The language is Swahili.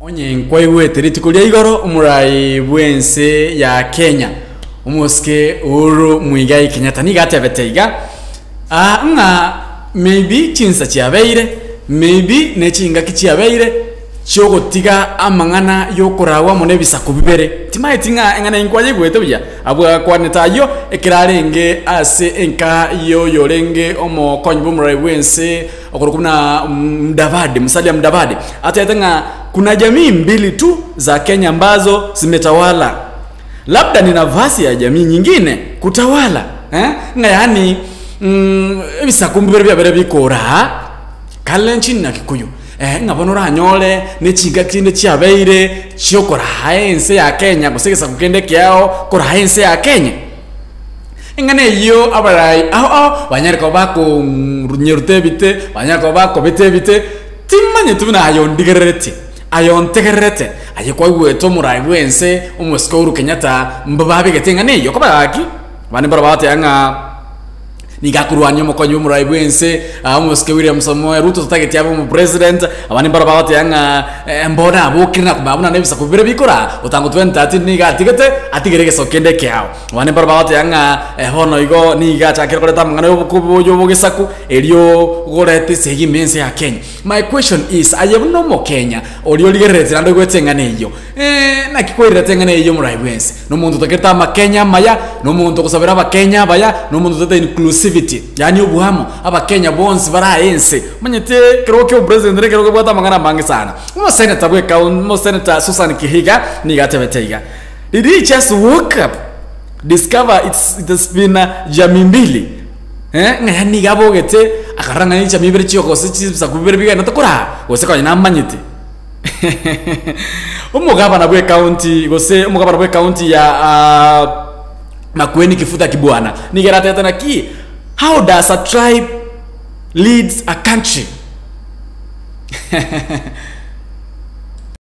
Onye nkwaiwete ritikulia igoro umurai bwense ya Kenya umuske Uhuru Muigai Kenyatta ni gatebeteiga nga maybe chinsa chiabeire maybe nechinga kichiabeire chogotiga amangana yokorawa mone bisaku bibere timaitinga engana inkwaje gwete bya abwa kwanetayo ekirarenge ase enka yo yorenge omo konybu murai bwense okorukuna mdavadi musalia mdavadi atatenga kuna jamii mbili tu za Kenya ambazo zimetawala. Labda ni nafasi ya jamii nyingine kutawala. Yani bisakumbere bya bere bikora kalenchi na Kikuyu. Ngabonora nyole ne chiga kinde chiabeire chokora haense ya Kenya gusegesa kugende kyao kora haense ya Kenya. Engane yo abarai banyarko bako nyerute bite banyarko bako bite timanye tubina ayondigerete ayontegerete ayekwa gweto murai bwense umusko Uhuru Kenyatta mbababe getengane yo kabaki bane barabate anga nigakurwanya mukonyo murai bwense umusko William Samoei Ruto tutageti abo mu president abane barabate anga mbona abukirina kubabuna nebisa kubire bikora utango 2013 nigatigete atigerege sokende kyao abane barabate anga hono igo niga chakira koleta mangana yo bogesaku elio gorete segi mense ya Kenya. My question is ayebno mo Kenya olio ligerete nando gwetengane iyo na kikwirira tengane iyo murai bwense no muntu toketa ma Kenya maya no muntu kusabira ba Kenya baya no muntu tata inclusivity yani ubuhamo aba Kenya bonse baraense manyete kiroke president kiroke bwata mangana mangi sana mo senator bwe kaun mo senator Susan Kihiga ni gatebeteiga did he just woke up discover it has been jamii mbili ngani gabogete akaranga ni jamii bere chiko se kubere biga natokora gose kwa namanyite umugaba na bwe county gose umugaba na bwe county ya Makueni Kifuta Kibwana nigerata tena ki how does a tribe leads a country